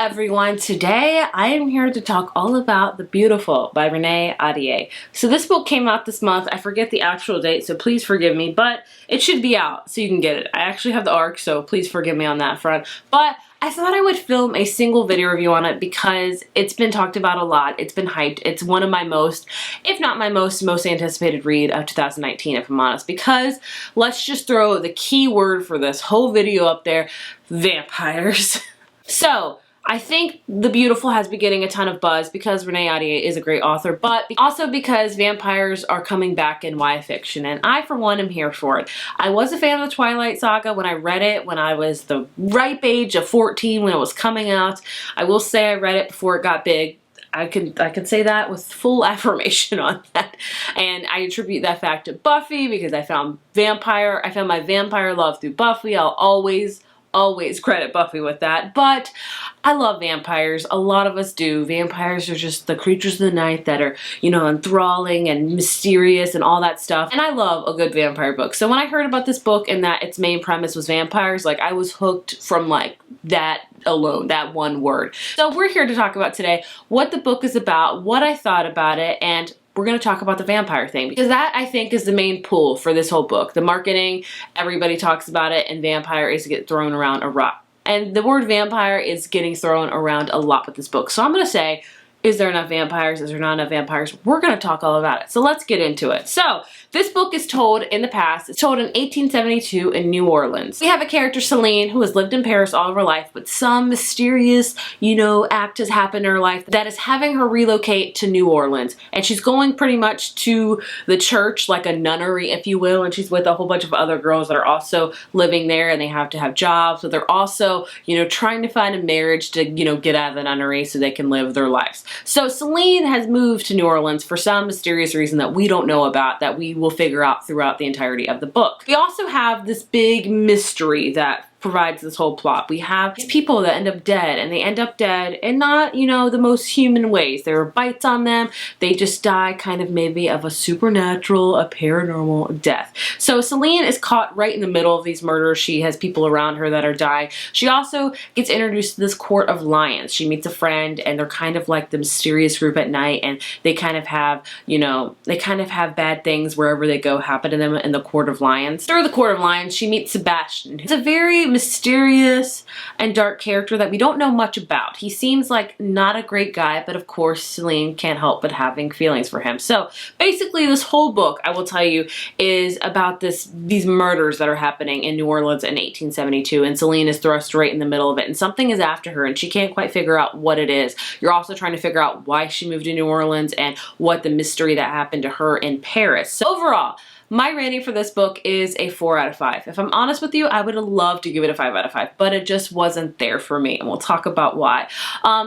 everyone, today I am here to talk all about The Beautiful by Renee Ahdieh. So this book came out this month. I forget the actual date, so please forgive me, but it should be out so you can get it. I actually have the ARC, so please forgive me on that front. But I thought I would film a single video review on it because it's been talked about a lot. It's been hyped. It's one of my most, if not my most anticipated read of 2019, if I'm honest. Because let's just throw the key word for this whole video up there: vampires. So I think The Beautiful has been getting a ton of buzz because Renee Ahdieh is a great author, but also because vampires are coming back in YA fiction, and I, for one, am here for it. I was a fan of the Twilight Saga when I read it when I was the ripe age of 14 when it was coming out. I will say I read it before it got big. I can say that with full affirmation on that. And I attribute that fact to Buffy because I found my vampire love through Buffy. I'll always credit Buffy with that, but I love vampires. A lot of us do. Vampires are just the creatures of the night that are, you know, enthralling and mysterious and all that stuff. And I love a good vampire book. So when I heard about this book and that its main premise was vampires, like, I was hooked from like that alone, that one word. So we're here to talk about today what the book is about, what I thought about it, and we're going to talk about the vampire thing because that, I think, is the main pull for this whole book. The marketing, everybody talks about it, and vampire is get thrown around a lot. And the word vampire is getting thrown around a lot with this book. So I'm going to say, is there enough vampires? Is there not enough vampires? We're going to talk all about it. So let's get into it. So this book is told in the past. It's told in 1872 in New Orleans. We have a character, Selene, who has lived in Paris all of her life, but some mysterious, you know, act has happened in her life that is having her relocate to New Orleans. And she's going pretty much to the church, like a nunnery, if you will, and she's with a whole bunch of other girls that are also living there, and they have to have jobs. So they're also, you know, trying to find a marriage to, you know, get out of the nunnery so they can live their lives. So Selene has moved to New Orleans for some mysterious reason that we don't know about, that we will figure out throughout the entirety of the book. We also have this big mystery that provides this whole plot. We have these people that end up dead, and they end up dead in not, you know, the most human ways. There are bites on them. They just die kind of maybe of a supernatural, a paranormal death. So Selene is caught right in the middle of these murders. She has people around her that are dying. She also gets introduced to this court of lions. She meets a friend, and they're kind of like the mysterious group at night, and they kind of have, you know, they kind of have bad things wherever they go happen to them in the court of lions. Through the court of lions, she meets Sebastian. He's a very mysterious and dark character that we don't know much about. He seems like not a great guy, but of course Selene can't help but having feelings for him. So basically this whole book, I will tell you, is about these murders that are happening in New Orleans in 1872, and Selene is thrust right in the middle of it, and something is after her and she can't quite figure out what it is. You're also trying to figure out why she moved to New Orleans and what the mystery that happened to her in Paris. So overall, my rating for this book is a 4 out of 5. If I'm honest with you, I would have loved to give it a 5 out of 5, but it just wasn't there for me, and we'll talk about why.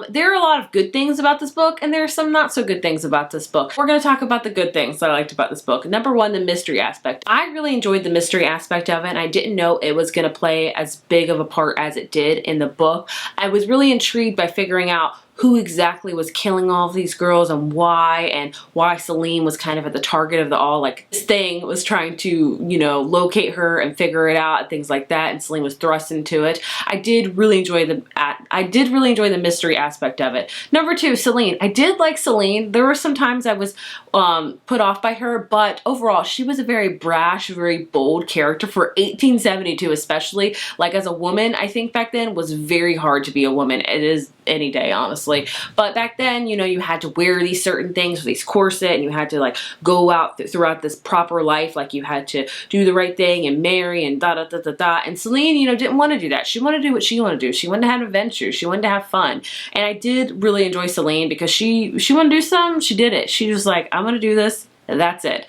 There are a lot of good things about this book, and there are some not so good things about this book. We're going to talk about the good things that I liked about this book. Number one, the mystery aspect. I really enjoyed the mystery aspect of it, and I didn't know it was going to play as big of a part as it did in the book. I was really intrigued by figuring out who exactly was killing all of these girls and why Selene was kind of at the target of the all, like this thing was trying to, you know, locate her and figure it out and things like that, and Selene was thrust into it. I did really enjoy the mystery aspect of it. Number two, Selene. I did like Selene. There were some times I was put off by her, but overall she was a very brash, very bold character for 1872, especially. Like, as a woman, I think back then was very hard to be a woman. It is any day, honestly. But back then, you know, you had to wear these certain things, these corset, and you had to like go out throughout this proper life. Like, you had to do the right thing and marry and da da da da da. And Selene, you know, didn't want to do that. She wanted to do what she wanted to do. She wanted to have adventures. She wanted to have fun. And I did really enjoy Selene because she wanted to do something. She did it. She was like, I'm going to do this. That's it.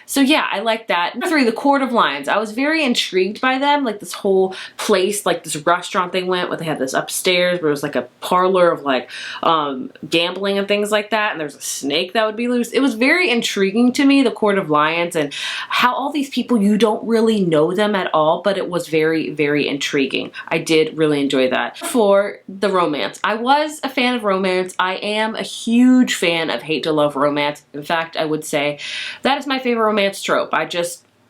So yeah, I like that. Number three, the Court of Lions. I was very intrigued by them. Like, this whole place, like this restaurant they went where they had this upstairs where it was like a parlor of like gambling and things like that, and there's a snake that would be loose. It was very intriguing to me, the Court of Lions, and how all these people, you don't really know them at all, but it was very, very intriguing. I did really enjoy that. For the romance, I was a fan of romance. I am a huge fan of hate to love romance. In fact, I would say that is my favorite romance trope.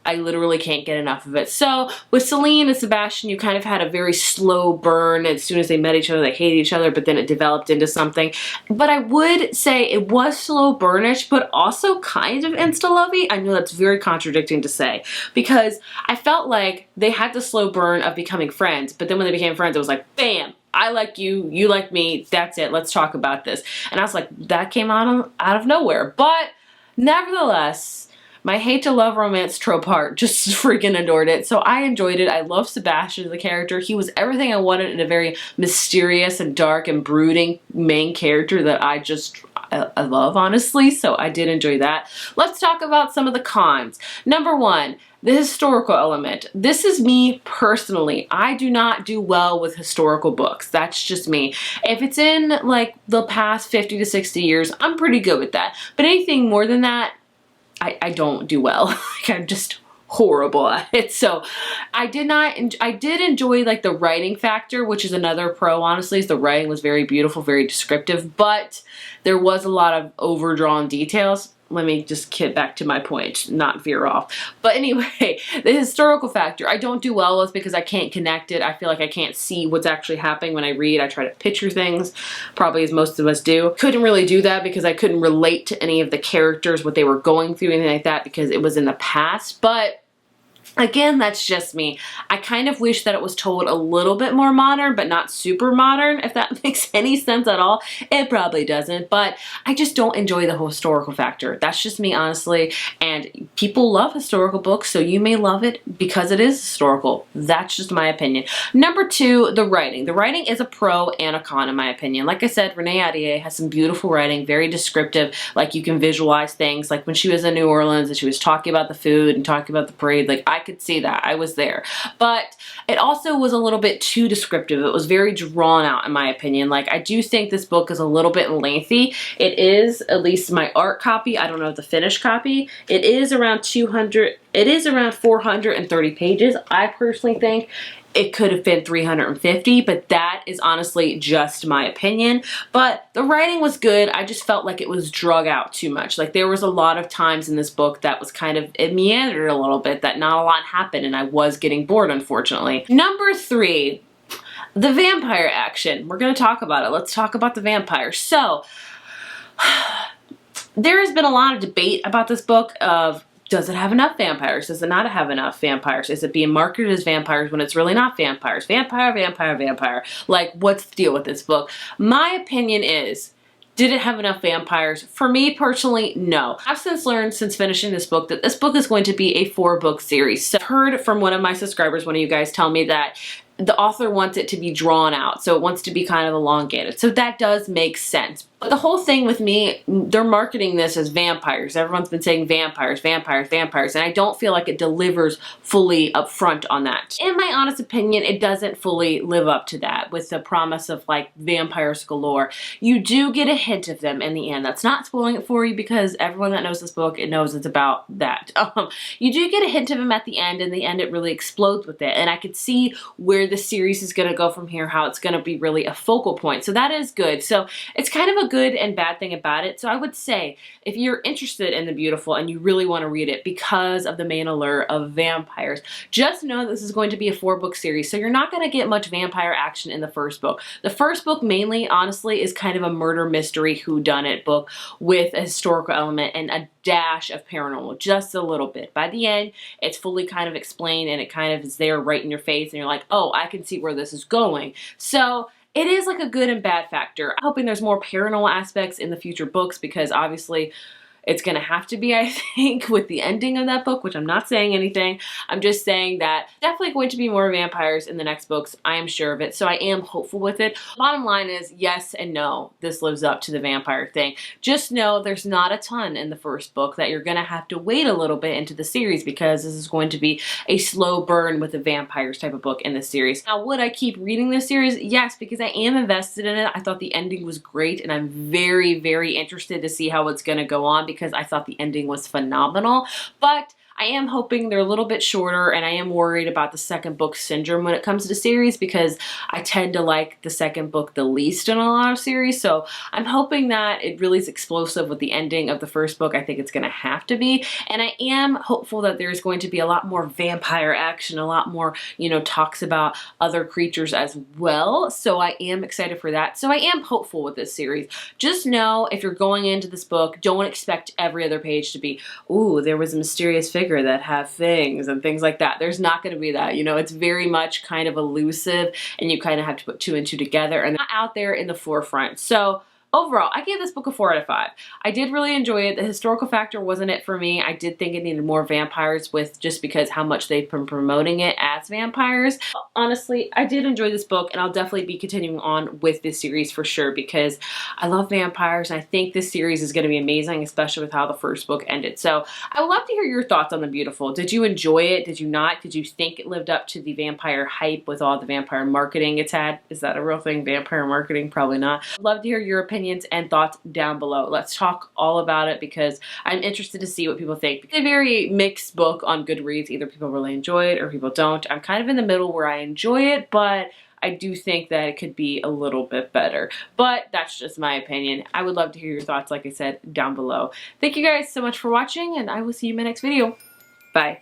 I literally can't get enough of it. So with Selene and Sebastian, you kind of had a very slow burn. As soon as they met each other, they hated each other, but then it developed into something. But I would say it was slow burnish, but also kind of insta-lovey. I know that's very contradicting to say, because I felt like they had the slow burn of becoming friends, but then when they became friends, it was like, bam, I like you, you like me, that's it, let's talk about this. And I was like, that came out of nowhere. But nevertheless, my hate to love romance trope heart just freaking adored it. So I enjoyed it. I love Sebastian as a character. He was everything I wanted in a very mysterious and dark and brooding main character that I love, honestly. So I did enjoy that. Let's talk about some of the cons. Number one, the historical element. This is me personally. I do not do well with historical books. That's just me. If it's in like the past 50 to 60 years, I'm pretty good with that. But anything more than that, I don't do well. Like, I'm just horrible at it. So I did enjoy like the writing factor, which is another pro, honestly, is the writing was very beautiful, very descriptive, but there was a lot of overdrawn details. Let me just get back to my point, not veer off. But anyway, the historical factor I don't do well with because I can't connect it. I feel like I can't see what's actually happening when I read. I try to picture things, probably as most of us do. Couldn't really do that because I couldn't relate to any of the characters, what they were going through, anything like that, because it was in the past. But again, that's just me. I kind of wish that it was told a little bit more modern, but not super modern, if that makes any sense at all. It probably doesn't, but I just don't enjoy the historical factor. That's just me, honestly, and people love historical books, so you may love it because it is historical. That's just my opinion. Number two, the writing. The writing is a pro and a con, in my opinion. Like I said, Renee Ahdieh has some beautiful writing, very descriptive, like you can visualize things, like when she was in New Orleans and she was talking about the food and talking about the parade, like I could see that. I was there. But it also was a little bit too descriptive. It was very drawn out, in my opinion. Like, I do think this book is a little bit lengthy. It is, at least my art copy, I don't know the finished copy, it is around 430 pages. I personally think it could have been 350, but that is honestly just my opinion. But the writing was good. I just felt like it was drug out too much. Like, there was a lot of times in this book that was kind of, it meandered a little bit, that not a lot happened, and I was getting bored, unfortunately. Number three, the vampire action. We're going to talk about it. Let's talk about the vampire. So, there has been a lot of debate about this book of, does it have enough vampires? Does it not have enough vampires? Is it being marketed as vampires when it's really not vampires? Vampire, vampire, vampire. Like, what's the deal with this book? My opinion is, did it have enough vampires? For me personally, no. I've since learned, since finishing this book, that this book is going to be a 4-book series. So I've heard from one of my subscribers, one of you guys, tell me that the author wants it to be drawn out, so it wants to be kind of elongated. So that does make sense. But the whole thing with me, they're marketing this as vampires. Everyone's been saying vampires, vampires, vampires, and I don't feel like it delivers fully up front on that. In my honest opinion, it doesn't fully live up to that with the promise of like vampires galore. You do get a hint of them in the end. That's not spoiling it for you because everyone that knows this book, it knows it's about that. You do get a hint of them at the end. In the end, it really explodes with it, and I could see where the series is going to go from here, how it's going to be really a focal point. So that is good. So it's kind of a good and bad thing about it. So I would say if you're interested in the beautiful and you really want to read it because of the main allure of vampires, just know this is going to be a 4-book series. So you're not going to get much vampire action in the first book. The first book mainly, honestly, is kind of a murder mystery whodunit book with a historical element and a dash of paranormal, just a little bit. By the end, it's fully kind of explained and it kind of is there right in your face and you're like, oh, I can see where this is going. So it is like a good and bad factor. I'm hoping there's more paranormal aspects in the future books because obviously it's going to have to be, I think, with the ending of that book, which I'm not saying anything. I'm just saying that definitely going to be more vampires in the next books. I am sure of it. So I am hopeful with it. Bottom line is yes and no. This lives up to the vampire thing. Just know there's not a ton in the first book, that you're going to have to wait a little bit into the series because this is going to be a slow burn with the vampires type of book in this series. Now, would I keep reading this series? Yes, because I am invested in it. I thought the ending was great and I'm very, very interested to see how it's going to go on because I thought the ending was phenomenal. But I am hoping they're a little bit shorter, and I am worried about the second book syndrome when it comes to the series because I tend to like the second book the least in a lot of series. So I'm hoping that it really is explosive with the ending of the first book. I think it's going to have to be. And I am hopeful that there's going to be a lot more vampire action, a lot more, you know, talks about other creatures as well. So I am excited for that. So I am hopeful with this series. Just know if you're going into this book, don't expect every other page to be, ooh, there was a mysterious figure that had fangs and things like that. There's not going to be that. You know, it's very much kind of elusive and you kind of have to put two and two together and not out there in the forefront. So overall, I gave this book a 4 out of 5. I did really enjoy it. The historical factor wasn't it for me. I did think it needed more vampires with just because how much they've been promoting it as vampires. Honestly, I did enjoy this book and I'll definitely be continuing on with this series for sure because I love vampires and I think this series is going to be amazing, especially with how the first book ended. So I would love to hear your thoughts on The Beautiful. Did you enjoy it? Did you not? Did you think it lived up to the vampire hype with all the vampire marketing it's had? Is that a real thing? Vampire marketing? Probably not. I'd love to hear your opinions and thoughts down below. Let's talk all about it because I'm interested to see what people think. It's a very mixed book on Goodreads. Either people really enjoy it or people don't. I'm kind of in the middle where I enjoy it, but I do think that it could be a little bit better. But that's just my opinion. I would love to hear your thoughts, like I said, down below. Thank you guys so much for watching, and I will see you in my next video. Bye.